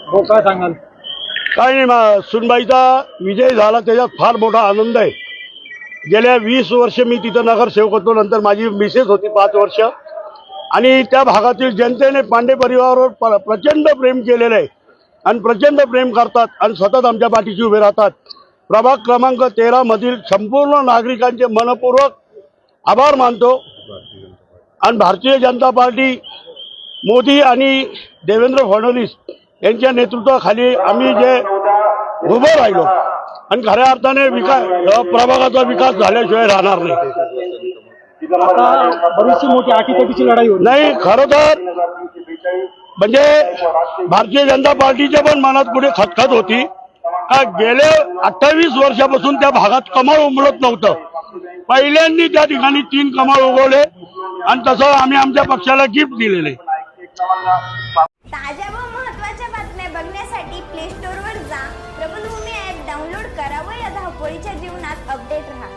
हो, काय सांगाल? काय नाही, सुनबाईचा विजय झाला त्याच्यात फार मोठा आनंद आहे. गेल्या 20 वर्ष मी तिथं नगरसेवक होतो. नंतर माझी मिसेस होती 5 वर्ष. आणि त्या भागातील जनतेने पांडे परिवारावर प्रचंड प्रेम केलेलं आहे आणि प्रचंड प्रेम करतात आणि सतत आमच्या पाठीशी उभे राहतात. प्रभाग क्रमांक 13 मधील संपूर्ण नागरिकांचे मनपूर्वक आभार मानतो. आणि भारतीय जनता पार्टी, मोदी आणि देवेंद्र फडणवीस यांच्या नेतृत्वाखाली आम्ही जे उभं राहिलो आणि खऱ्या अर्थाने प्रभागाचा विकास झाल्याशिवाय राहणार नाही. आता बरीचशी मोठी आटीतटीची लढाई होती. नाही, खरं तर म्हणजे भारतीय जनता पार्टीच्या पण मनात पुढे खतखत होती का गेल्या 28 वर्षापासून त्या भागात कमळ उमलत नव्हतं. पहिल्यांदा त्या ठिकाणी 3 कमळ उगवले आणि तसं आम्ही आमच्या पक्षाला गिफ्ट दिलेले. ताज्या व महत्त्वाच्या बातम्या बघण्यासाठी प्ले स्टोअरवर जा, प्रबलभूमी ॲप डाउनलोड करा व या धावपळीच्या जीवनात अपडेट रहा.